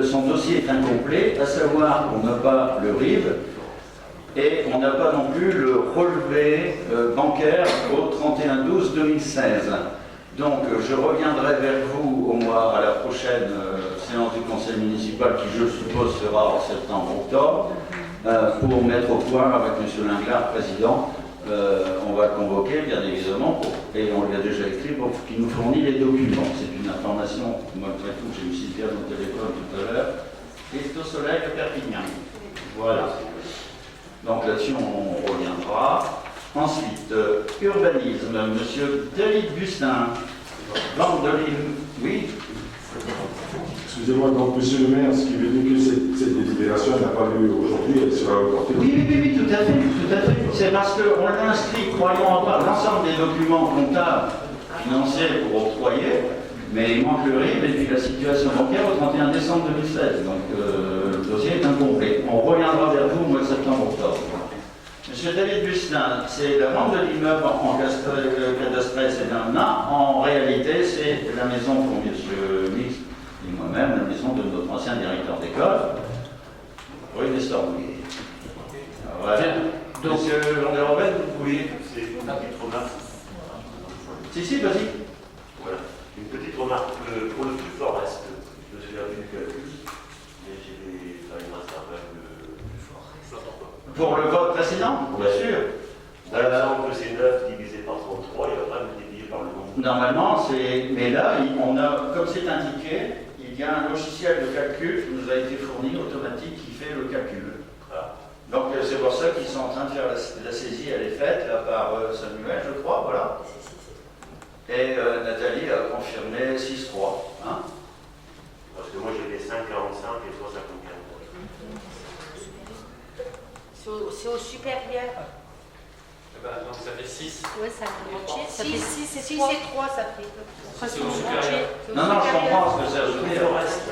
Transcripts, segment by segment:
Son dossier est incomplet, à savoir qu'on n'a pas le RIB et on n'a pas non plus le relevé bancaire au 31/12/2016. Donc je reviendrai vers vous à la prochaine séance du conseil municipal qui, je suppose, sera en septembre-octobre pour mettre au point avec M. Linglard, président. On va le convoquer, bien évidemment, et on lui a déjà écrit pour qu'il nous fournisse les documents. C'est une information, malgré tout, que j'ai eu Sylviane au téléphone tout à l'heure. Et c'est au soleil de Perpignan. Voilà. Donc là-dessus, on reviendra. Ensuite, urbanisme, M. David Bustin. Vente de l'île. Oui. Excusez-moi, donc monsieur le maire, ce qui veut dire que cette délibération n'a pas lieu aujourd'hui, elle sera reportée. Oui, tout à fait, tout à fait. C'est parce qu'on l'a inscrit, croyons en l'ensemble des documents comptables, financiers pour octroyer, mais il manque le RIB et puis la situation bancaire au 31 décembre 2016. Donc le dossier est incomplet. On reviendra vers vous au mois de septembre-octobre. Monsieur David Bustin, c'est la vente de l'immeuble en cadastré, c'est un an. En réalité, c'est la maison pour monsieur Mix et moi-même, la maison de notre ancien directeur d'école, rue des Stormouilles. Voilà. Donc, monsieur Landé-Robert, vous pouvez. C'est une petite remarque. Si, vas-y. Voilà. Une petite remarque. Pour le plus fort reste, je me suis perdu du calcul, mais il me reste un peu plus fort. Pour le vote précédent, bien sûr. Par exemple, c'est 9 divisé par 33, il va pas multiplier par le nombre. Normalement, c'est. Mais là, on a, comme c'est indiqué, il y a un logiciel de calcul qui nous a été fourni automatique qui fait le calcul. Ah. Donc c'est pour ça qu'ils sont en train de faire la saisie, elle est faite là par Samuel, je crois, voilà. Et Nathalie a confirmé 6-3. Hein, Parce que moi j'ai les 5,45 et 3,55. C'est au supérieur. Donc ça fait 6. Oui, ça fait 6 et 3, ça fait. C'est au supérieur. Non, je comprends ce que ça veut dire. Le reste.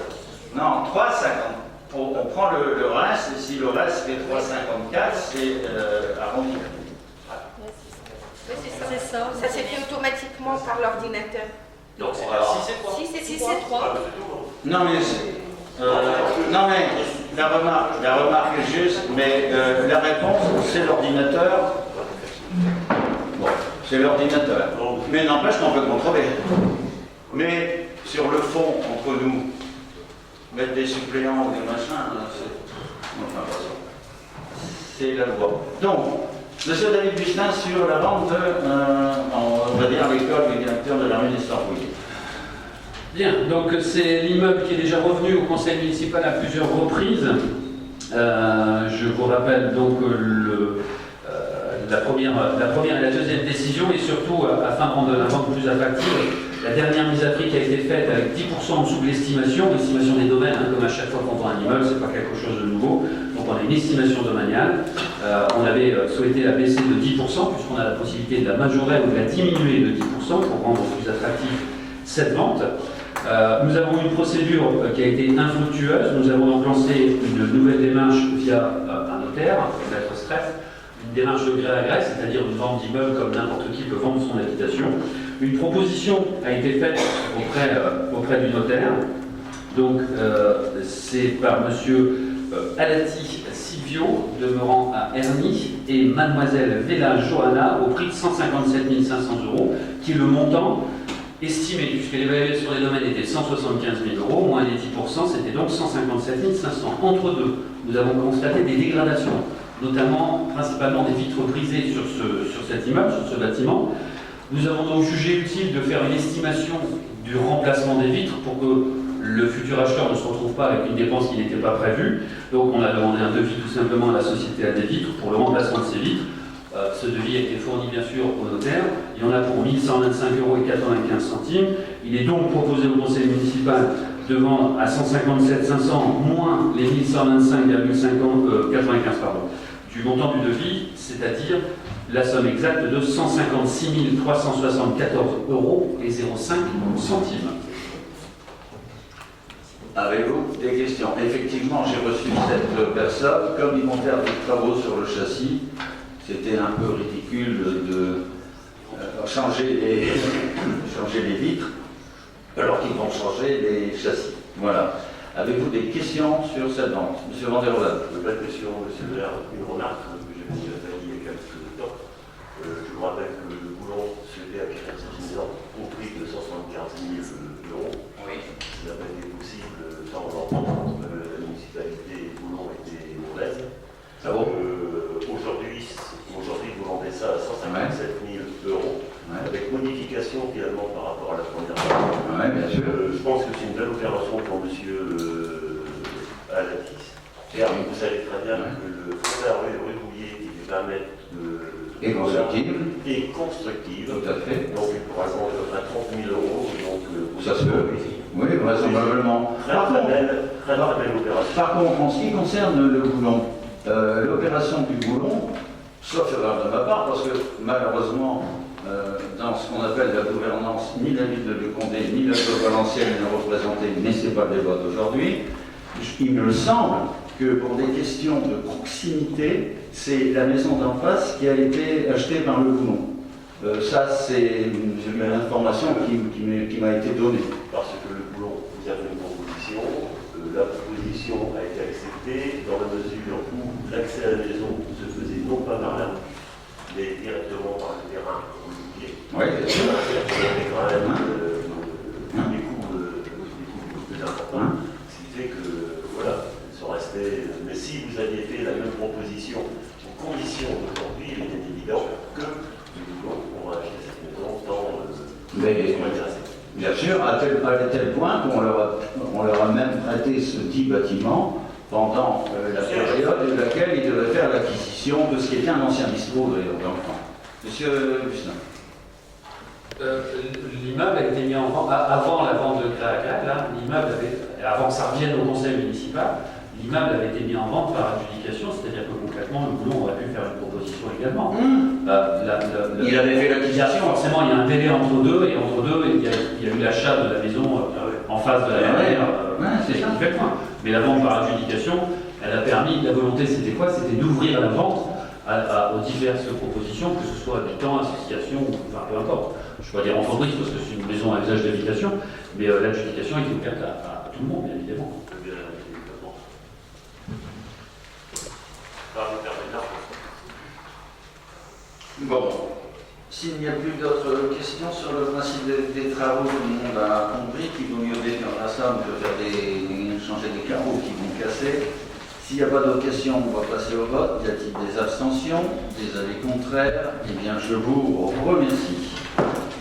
Non, 3,50. On prend le reste, et si le reste fait 3,54, c'est arrondi. Oui, c'est ça. Ça s'est fait automatiquement par l'ordinateur. Donc c'est 6 et 3. 6 et 3. Ah, c'est tout. Non mais la remarque est juste, mais la réponse, c'est l'ordinateur. Bon, c'est l'ordinateur. Mais n'empêche qu'on peut contrôler. Mais sur le fond, entre nous, mettre des suppléants ou des machins, c'est la loi. Donc, monsieur David Bustin, sur la vente de, on va dire, l'école du directeur de l'armée des Stormouilles. Bien, donc c'est l'immeuble qui est déjà revenu au conseil municipal à plusieurs reprises. Je vous rappelle donc la première et la deuxième décision, et surtout, afin de rendre la vente plus attractive, la dernière mise à prix qui a été faite avec 10% en dessous de l'estimation des domaines, hein, comme à chaque fois qu'on vend un immeuble, c'est pas quelque chose de nouveau. Donc on a une estimation domaniale. On avait souhaité la baisser de 10%, puisqu'on a la possibilité de la majorer ou de la diminuer de 10% pour rendre plus attractif cette vente. Nous avons une procédure qui a été infructueuse. Nous avons donc lancé une nouvelle démarche via un notaire, une lettre STREF, une démarche de gré à gré, c'est-à-dire une vente d'immeuble comme n'importe qui peut vendre son habitation. Une proposition a été faite auprès du notaire. Donc c'est par monsieur Alati Silvio, demeurant à Ernie, et mademoiselle Vella Johanna au prix de 157 500 €, qui est le montant estimé, puisque l'évaluation des domaines était 175 000 €, moins les 10%, c'était donc 157 500. Entre deux, nous avons constaté des dégradations, notamment, principalement des vitres brisées sur cet immeuble, sur ce bâtiment. Nous avons donc jugé utile de faire une estimation du remplacement des vitres pour que le futur acheteur ne se retrouve pas avec une dépense qui n'était pas prévue. Donc on a demandé un devis tout simplement à la société à des vitres pour le remplacement de ces vitres. Ce devis a été fourni bien sûr au notaire. Il y en a pour 1 125,95 € Il est donc proposé au conseil municipal de vendre à 157 500 moins les 1125,95 du montant du devis, c'est-à-dire la somme exacte de 156 374,05 €. Avez-vous des questions? Effectivement, j'ai reçu cette personne. Comme ils vont faire des travaux sur le châssis, c'était un peu ridicule de changer les vitres. alors qu'ils vont changer les châssis. Voilà. Avez-vous des questions sur cette vente? Monsieur Van der Waal. Pas de question, monsieur le maire, une remarque que j'ai faite il y a quelques temps. Je vous rappelle que le boulon souhaitait acquérir cette maison au prix de 175 000 euros. Oui. Il n'a pas été possible sans l'entendre. La municipalité et Boulon étaient mauvaises. Ça vaut Aujourd'hui, vous vendez ça à 157 000 euros. Ouais. Avec modification finalement par rapport à la première fois. Oui, bien sûr. Je pense que c'est une belle opération pour monsieur Alatis. Et vous savez très bien que le fonds rue Bouillet qui lui permet de. Et constructive. Et constructive. Tout à fait. Donc il pourra vendre à 30 000 euros. Donc Ça se peut. Oui, vraisemblablement. Très belle opération. Par contre, en ce qui concerne le boulon, l'opération du boulon, sauf erreur de ma part, parce que malheureusement, dans ce qu'on appelle la gouvernance, ni la ville de Lucondé, ni la ville valencienne n'est représentée, mais ce n'est pas le débat d'aujourd'hui, il me semble que pour des questions de proximité, c'est la maison d'en face qui a été achetée par le boulon. Ça, c'est une information qui m'a été donnée. Parce que le boulon, vous avez une proposition. La proposition a été acceptée dans la mesure où l'accès à la maison se faisait non pas par la rue, mais directement par le terrain immobilier. Oui, bien sûr. Il y avait quand même des coûts plus importants. Ce qui fait que, voilà, ils sont restés. Mais si vous aviez fait la même proposition aux conditions d'aujourd'hui, il est bien évident que le boulon pourra acheter cette maison dans Mais, bien sûr, à tel point qu'on leur a même prêté ce dit bâtiment pendant la période de laquelle ils devaient faire l'acquisition de ce qui était un ancien bistrot d'ailleurs dans le temps. Monsieur Bustin. L'immeuble a été mis en vente, avant la vente de Créacac, là, l'immeuble avait, avant que ça revienne au conseil municipal, l'immeuble avait été mis en vente par adjudication, c'est-à-dire que concrètement, le boulon aurait pu faire une proposition également. Il avait fait l'acquisition. Forcément, il y a un délai entre deux, et entre deux, il y a eu l'achat de la maison en face de la mer, c'est ça qui fait le point. Mais la vente par adjudication, elle a permis, la volonté c'était quoi? C'était d'ouvrir la vente aux diverses propositions, que ce soit habitants, associations, enfin peu importe. Je ne vais pas dire entreprise parce que c'est une maison à usage d'habitation, mais l'adjudication est ouverte à tout le monde, bien évidemment. Bon, s'il n'y a plus d'autres questions sur le principe des travaux, tout le monde a compris qu'il vaut mieux faire la somme que faire changer des carreaux qui vont casser. S'il n'y a pas d'autres questions, on va passer au vote. Y a-t-il des abstentions, des avis contraires? Eh bien, je vous remercie.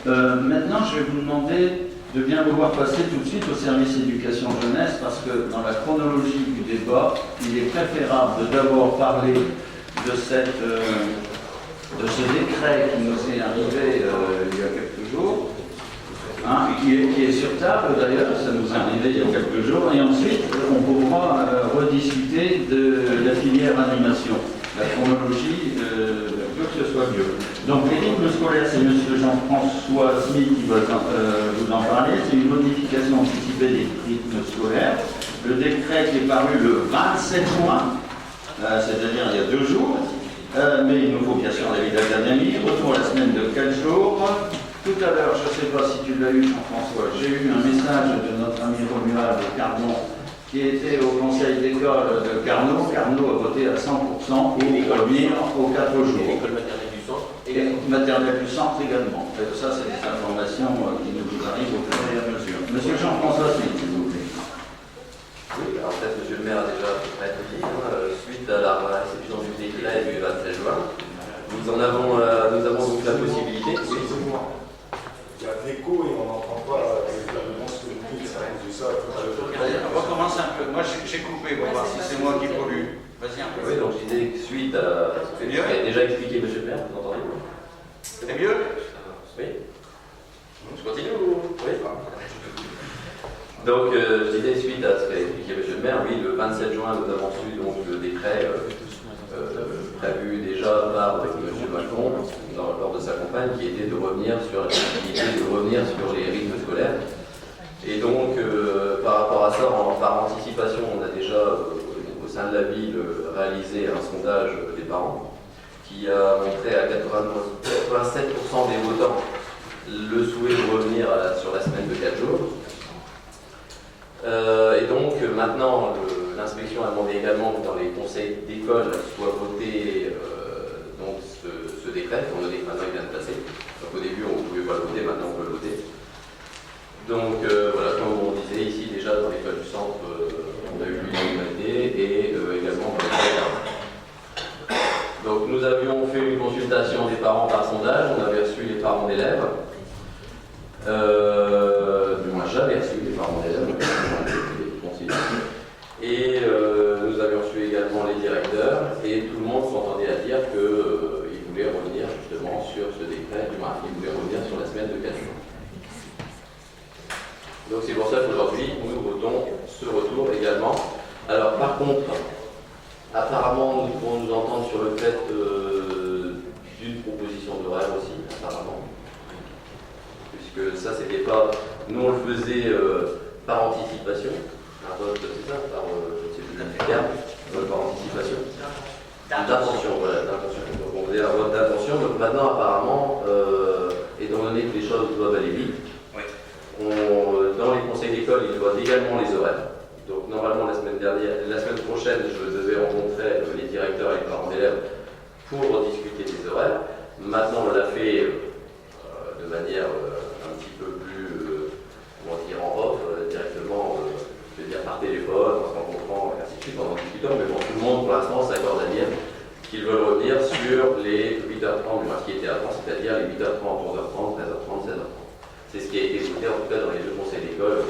Maintenant, je vais vous demander de bien vouloir passer tout de suite au service éducation jeunesse, parce que dans la chronologie du débat, il est préférable de d'abord parler de ce décret qui nous est arrivé il y a quelques jours, qui est sur table d'ailleurs, ça nous est arrivé il y a quelques jours, et ensuite on pourra rediscuter de la filière animation. La chronologie veut que ce soit mieux. Donc les rythmes scolaires, c'est M. Jean-François Smith qui va vous en parler. C'est une modification anticipée des rythmes scolaires. Le décret qui est paru le 27 juin, c'est-à-dire il y a 2 jours. Mais il nous faut bien sûr l'avis d'académie. Retour à la semaine de 4 jours. Tout à l'heure, je ne sais pas si tu l'as eu, Jean-François, j'ai eu un message de notre ami Romuald Cardon qui était au conseil d'école de Carnot. Carnot a voté à 100% pour revenir aux 4 jours. Et l'école maternelle du centre. Et maternelle du centre également. Et ça, c'est des informations qui nous arrivent au fur et à mesure. Monsieur Jean-François Smith, s'il vous plaît. Oui, alors peut-être monsieur le maire a déjà tout dit, suite à la réception du décret du 27 juin, nous avons donc la possibilité. Excusez-moi, il y a de l'écho et on n'entend pas exactement ce que vous dites, c'est à cause de ça. On va commencer un peu. Moi, j'ai coupé pour voir si c'est moi qui pollue. Vas-y un peu. Oui, donc je disais que suite à ce que j'ai déjà expliqué monsieur le maire, vous entendez? C'est mieux? Oui. Je continue ou? Oui. Donc, je disais, suite à ce qu'a expliqué M. le maire, oui, le 27 juin, nous avons reçu donc, le décret prévu déjà par M. Macron lors de sa campagne, qui était de revenir sur la possibilité de revenir sur les rythmes scolaires. Et donc, par rapport à ça, par anticipation, on a déjà, au sein de la ville, réalisé un sondage des parents, qui a montré à 87% des votants le souhait de revenir sur la semaine de 4 jours. Et donc maintenant, l'inspection a demandé également que dans les conseils d'école soit voté donc ce décret, étant donné que maintenant il vient de passer. Donc au début on ne pouvait pas le voter, maintenant on peut le voter. Donc voilà, comme on disait ici déjà dans l'école du centre, on a eu l'unanimité et également dans l'école. Donc nous avions fait une consultation des parents par sondage, on avait reçu les parents d'élèves. Du moins j'avais reçu les parents d'élèves, et nous avions reçu également les directeurs, et tout le monde s'entendait à dire qu'ils voulaient revenir justement sur ce décret, du moins ils voulaient revenir sur la semaine de 4 jours. Donc c'est pour ça qu'aujourd'hui nous votons ce retour également. Alors par contre, apparemment nous pouvons nous entendre sur le fait d'une proposition d'horaire aussi, apparemment. Puisque ça c'était pas, nous on le faisait par anticipation, un vote c'est ça, par je ne sais plus le terme, par anticipation. D'intention, voilà, d'intention. Donc on faisait un vote d'intention, donc maintenant apparemment, étant donné que les choses doivent aller vite, dans les conseils d'école ils doivent également les horaires. Donc normalement la semaine prochaine je devais rencontrer les directeurs et les parents d'élèves pour discuter des horaires. Maintenant on l'a fait de manière un petit peu plus, comment dire, en off, directement, je veux dire par téléphone, en se rencontrant, et ainsi de suite, en discutant, mais bon, tout le monde pour l'instant s'accorde à dire qu'ils veulent revenir sur les 8h30, ce qui était avant, c'est-à-dire les 8h30, 11h30, 13h30, 16h30. C'est ce qui a été voté en tout cas dans les deux conseils d'école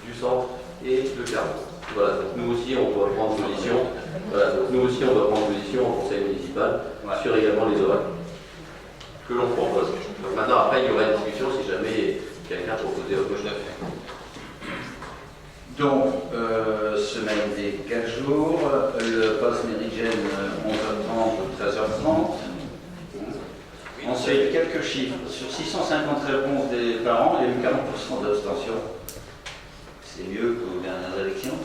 du centre et de Clermont. Voilà, donc nous aussi on doit prendre position. Voilà, donc nous aussi on doit prendre position au conseil municipal sur également les horaires que l'on propose. Donc maintenant après il y aura une discussion si jamais quelqu'un proposait autre chose. Donc, semaine des 4 jours, le poste méridien 11h30, 13h30. Ensuite, quelques chiffres. Sur 650 réponses des parents, il y a eu 40% d'abstention. C'est mieux qu'aux dernières élections.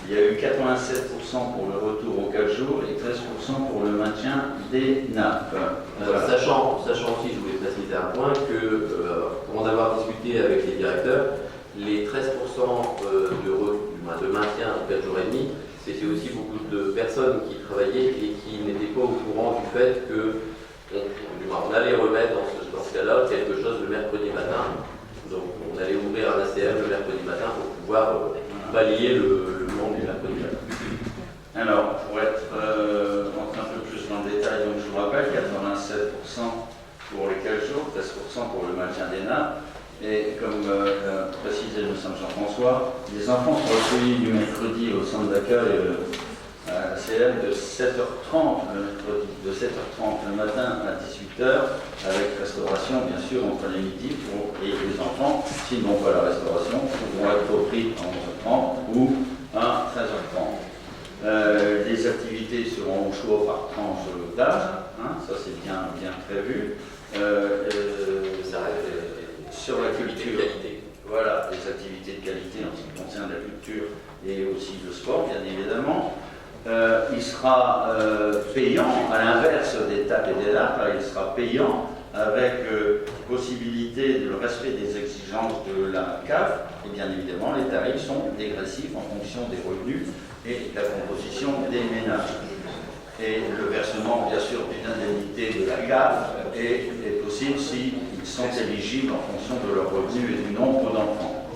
Il y a eu 87% pour le retour aux 4 jours et 13% pour le maintien des nappes. Voilà. Sachant aussi, je voulais préciser un point, que pour en avoir discuté avec les directeurs, les 13% de maintien en 4 jours et demi, c'était aussi beaucoup de personnes qui travaillaient et qui n'étaient pas au courant du fait que on allait remettre dans ce cas-là quelque chose le mercredi matin. Donc on allait ouvrir un ACM le mercredi matin pour pouvoir balayer le monde du mercredi matin. Alors, pour être rentrer un peu plus dans le détail, donc je vous rappelle, 87% pour les 4 jours, 13% pour le maintien des nappes. Et comme précisé le Saint Jean-François, les enfants sont recueillis du mercredi au centre d'accueil à CL de 7h30 le mercredi, de 7h30 le matin à 18h, avec restauration bien sûr entre les midis et les enfants, s'ils n'ont pas la restauration, pourront être repris à 11h30 ou à 13h30. Les activités seront au choix par tranche d'âge, ça c'est bien prévu. Sur la culture, voilà, les activités de qualité en ce qui concerne la culture et aussi le sport, bien évidemment. Il sera payant, à l'inverse des TAP et des LAP, il sera payant avec possibilité de le respect des exigences de la CAF, et bien évidemment les tarifs sont dégressifs en fonction des revenus et de la composition des ménages. Et le versement, bien sûr, d'une indemnité de la CAF est possible s'ils sont éligibles en fonction de leurs revenus et du nombre d'enfants.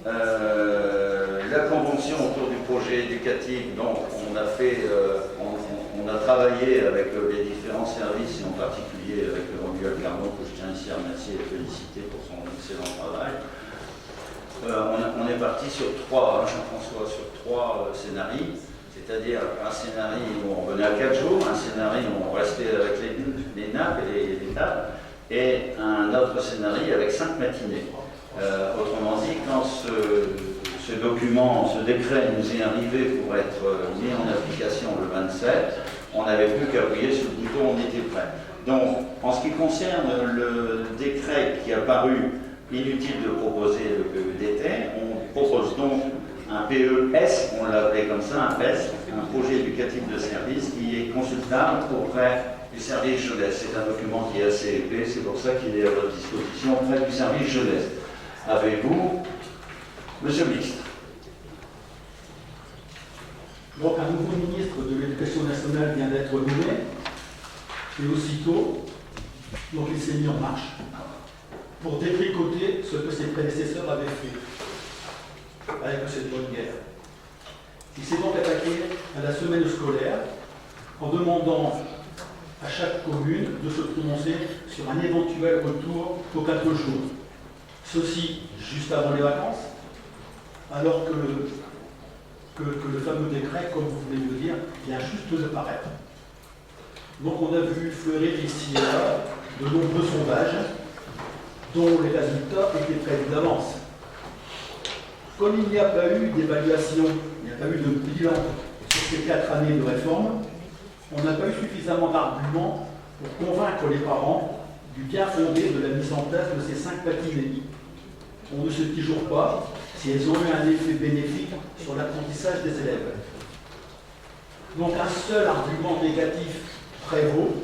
La convention autour du projet éducatif, donc on a travaillé avec les différents services et en particulier avec Romuald Carnot, que je tiens ici à remercier et féliciter pour son excellent travail. On est parti sur trois scénarios. C'est-à-dire un scénario où on venait à 4 jours, un scénario où on restait avec les nappes et les tables, et un autre scénario avec 5 matinées. Autrement dit, quand ce document, ce décret nous est arrivé pour être mis en application le 27, on n'avait plus qu'à appuyer sur le bouton, on était prêt. Donc, en ce qui concerne le décret qui a paru inutile de proposer le PEDT, on propose donc un PES, on l'appelait comme ça, un PES, un projet éducatif de service qui est consultable auprès du service jeunesse. C'est un document qui est assez épais, c'est pour ça qu'il est à votre disposition auprès du service jeunesse. Avez-vous Monsieur le ministre. Donc un nouveau ministre de l'Éducation nationale vient d'être nommé, et aussitôt, donc il s'est mis en marche pour détricoter ce que ses prédécesseurs avaient fait avec cette bonne guerre. Il s'est donc attaqué à la semaine scolaire en demandant à chaque commune de se prononcer sur un éventuel retour aux 4 jours. Ceci juste avant les vacances, alors que le fameux décret, comme vous venez de le dire, vient juste de paraître. Donc on a vu fleurir ici et là de nombreux sondages dont les résultats étaient prévus d'avance. Comme il n'y a pas eu d'évaluation, il n'y a pas eu de bilan sur ces 4 années de réforme, on n'a pas eu suffisamment d'arguments pour convaincre les parents du bien fondé de la mise en place de ces 5 matinées. On ne se dit toujours pas si elles ont eu un effet bénéfique sur l'apprentissage des élèves. Donc un seul argument négatif prévaut,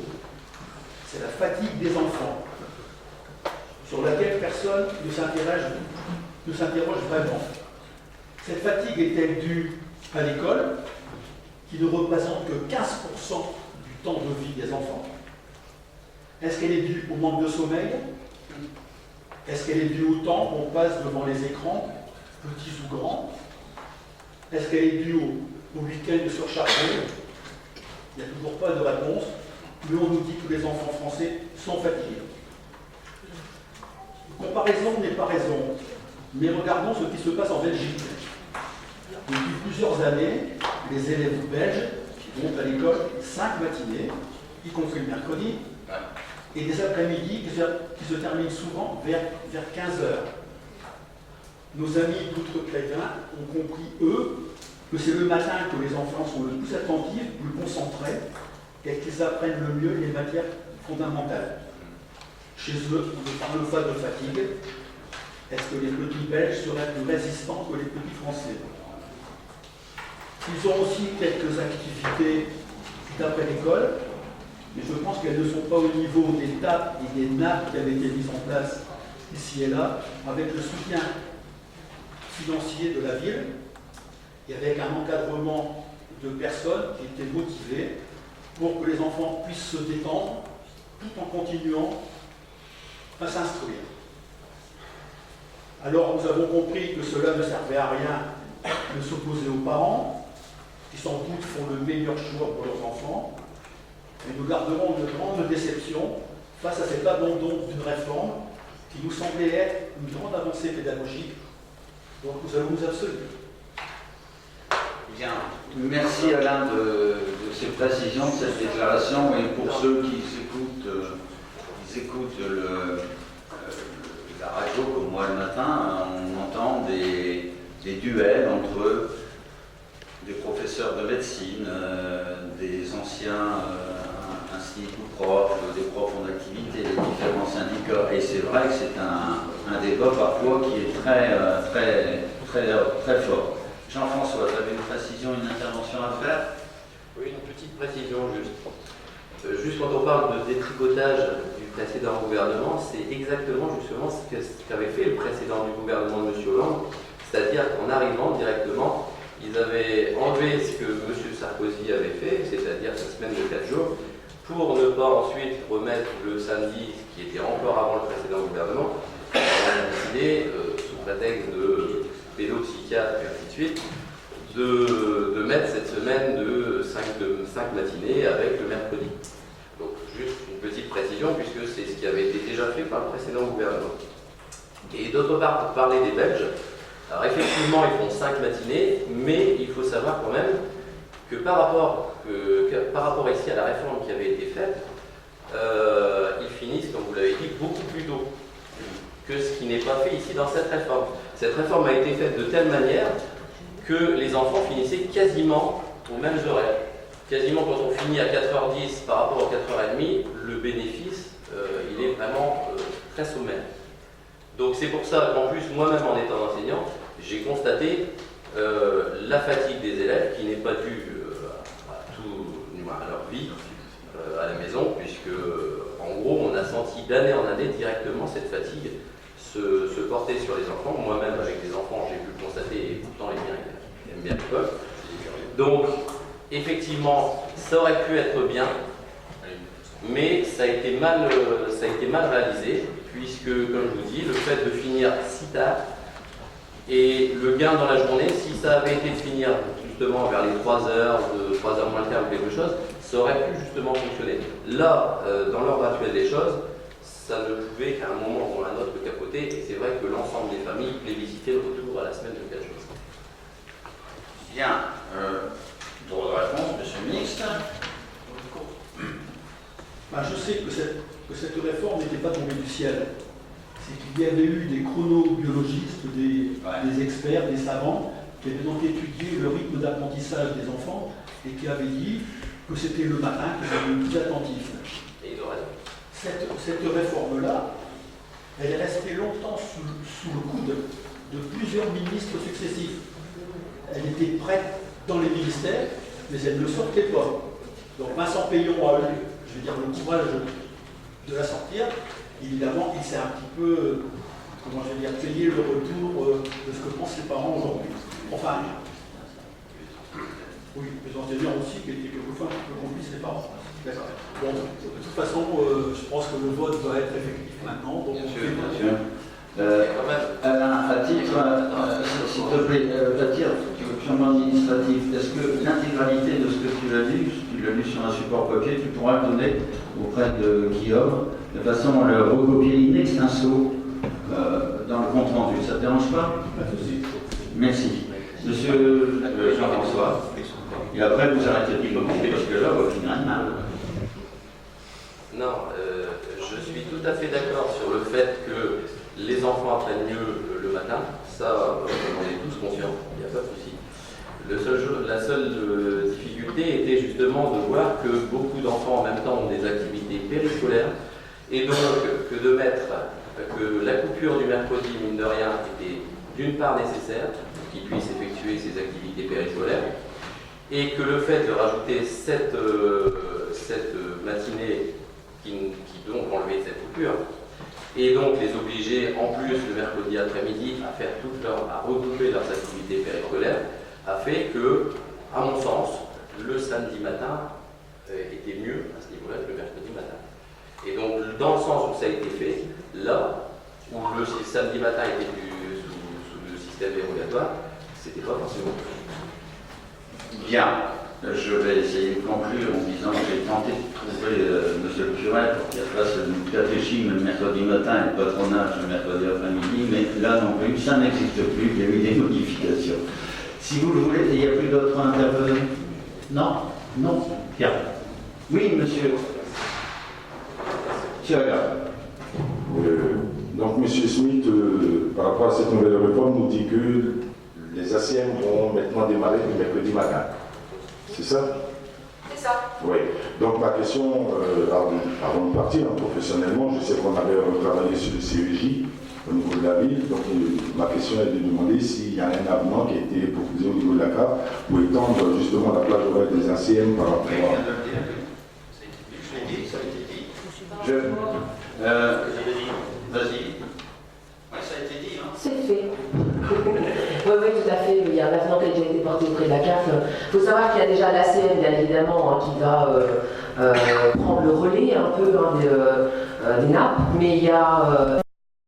c'est la fatigue des enfants, sur laquelle personne ne s'interroge vraiment. Cette fatigue est-elle due à l'école, qui ne représente que 15% du temps de vie des enfants? Est-ce qu'elle est due au manque de sommeil? Est-ce qu'elle est due au temps qu'on passe devant les écrans, petits ou grands? Est-ce qu'elle est due au week-end surchargé? Il n'y a toujours pas de réponse, mais on nous dit que les enfants français sont fatigués. Comparaison n'est pas raison, mais regardons ce qui se passe en Belgique. Depuis plusieurs années, les élèves belges vont à l'école 5 matinées, y compris le mercredi, et des après-midi qui se terminent souvent vers 15 heures. Nos amis d'outre-Crétin ont compris, eux, que c'est le matin que les enfants sont le plus attentifs, le plus concentrés, et qu'ils apprennent le mieux les matières fondamentales. Chez eux, on ne parle pas de fatigue. Est-ce que les petits Belges seraient plus résistants que les petits Français? Ils ont aussi quelques activités d'après l'école, mais je pense qu'elles ne sont pas au niveau des tables et des nappes qui avaient été mises en place ici et là, avec le soutien financier de la ville et avec un encadrement de personnes qui étaient motivées pour que les enfants puissent se détendre tout en continuant à s'instruire. Alors nous avons compris que cela ne servait à rien de s'opposer aux parents, qui sans doute font le meilleur choix pour leurs enfants, mais nous garderons une grande déception face à cet abandon d'une réforme qui nous semblait être une grande avancée pédagogique. Donc nous allons nous abstenir. Bien, merci Alain de ces précisions, de cette déclaration, et pour ceux qui écoutent la radio comme moi le matin, on entend des duels entre des professeurs de médecine, des anciens instituts profs, des profs en activité, des différents syndicats, et c'est vrai que c'est un débat parfois qui est très fort. Jean-François, tu avais une précision, une intervention à faire? Oui, une petite précision juste. Juste quand on parle de détricotage du précédent gouvernement, c'est exactement justement ce qu'avait fait le précédent du gouvernement de M. Hollande, c'est-à-dire qu'en arrivant directement, ils avaient enlevé ce que M. Sarkozy avait fait, c'est-à-dire sa semaine de 4 jours, pour ne pas ensuite remettre le samedi, ce qui était encore avant le précédent gouvernement. On a décidé, sous prétexte de pédopsychiatre et ainsi de suite, de mettre cette semaine de 5 matinées avec le mercredi. Donc juste une petite précision, puisque c'est ce qui avait été déjà fait par le précédent gouvernement. Et d'autre part, pour parler des Belges, alors effectivement ils font 5 matinées, mais il faut savoir quand même que par rapport ici à la réforme qui avait été faite, ils finissent, comme vous l'avez dit, beaucoup plus tôt que ce qui n'est pas fait ici dans cette réforme. Cette réforme a été faite de telle manière que les enfants finissaient quasiment aux mêmes horaires. Quasiment quand on finit à 4h10 par rapport à 4h30, le bénéfice, il est vraiment très sommaire. Donc c'est pour ça qu'en plus, moi-même en étant enseignant, j'ai constaté la fatigue des élèves qui n'est pas due à leur vie à la maison, puisque en gros on a senti d'année en année directement cette fatigue se porter sur les enfants. Moi-même, avec des enfants, j'ai pu le constater, et pourtant les miens, ils aiment bien l'école. Donc, effectivement, ça aurait pu être bien, mais ça a été mal réalisé, puisque, comme je vous dis, le fait de finir si tard, et le gain dans la journée, si ça avait été de finir justement vers les 3 heures, de 3 heures moins le quart ou quelque chose, ça aurait pu justement fonctionner. Là, dans l'ordre actuel des choses, ça ne pouvait qu'à un moment ou à un autre capoter, et c'est vrai que l'ensemble des familles plébiscitaient le retour à la semaine de 4 jours. Bien. Droit de réponse, monsieur le ministre. Ben, je sais que cette réforme n'était pas tombée du ciel. C'est qu'il y avait eu des chronobiologistes, des experts, des savants, qui avaient donc étudié le rythme d'apprentissage des enfants et qui avaient dit que c'était le matin que j'avais le plus attentif. Et il aurait... Cette réforme-là, elle est restée longtemps sous le coude de plusieurs ministres successifs. Elle était prête dans les ministères, mais elle ne sortait pas. Donc Vincent Payon a eu, je vais dire, le courage de la sortir. Évidemment, il s'est un petit peu, comment je vais dire, payé le retour de ce que pensent ses parents aujourd'hui. Enfin, oui, mais j'en sais bien aussi qu'il était quelquefois un petit peu complice les parents. D'accord. Bon, de toute façon, je pense que le vote va être effectif maintenant. Donc Bien sûr. Alain, à titre, s'il te plaît, à titre purement administratif, est-ce que l'intégralité de ce que tu l'as lu sur un support papier, tu pourras le donner auprès de Guillaume, de façon à le recopier in extenso dans le compte rendu. Ça ne te dérange pas? Pas de souci. Merci. Monsieur Jean-François, et après vous arrêtez de picoter parce que là, on va finir mal. Non, je suis tout à fait d'accord sur le fait que les enfants apprennent mieux le matin. Ça, on est tous conscients, il n'y a pas de souci. La seule difficulté était justement de voir que beaucoup d'enfants en même temps ont des activités périscolaires et donc que de mettre que la coupure du mercredi, mine de rien, était d'une part nécessaire pour qu'ils puissent effectuer ces activités périscolaires et que le fait de rajouter cette matinée qui donc enlevait cette coupure et donc les obliger en plus le mercredi après-midi à regrouper leurs activités périscolaires a fait que, à mon sens, le samedi matin était mieux à ce niveau-là que le mercredi matin. Et donc, dans le sens où ça a été fait, là où le samedi matin était sous le système dérogatoire, c'était pas forcément. Bien. Je vais essayer de conclure en disant que j'ai tenté de trouver monsieur le curé pour qu'il fasse le catéchisme le mercredi matin et le patronage le mercredi après-midi, mais là non plus, ça n'existe plus, il y a eu des modifications. Si vous le voulez, il n'y a plus d'autres intervenants? Non? Non? Bien. Oui, monsieur. Monsieur Agar. Donc, monsieur Smith, par rapport à cette nouvelle réforme, nous dit que les ACM vont maintenant démarrer le mercredi matin. C'est ça? C'est ça. Oui. Donc ma question, avant de partir professionnellement, je sais qu'on avait retravaillé sur le CEJ au niveau de la ville. Donc ma question est de demander s'il y a un avenant qui a été proposé au niveau de la CAF pour étendre justement la plage horaire des ACM par rapport à... Vas-y. Oui, ça a été dit. Hein. C'est fait. Oui, tout à fait. Il y a un avenant qui a déjà été porté auprès de la CAF. Il faut savoir qu'il y a déjà l'ACM, bien évidemment, qui va prendre le relais un peu des nappes, mais il y a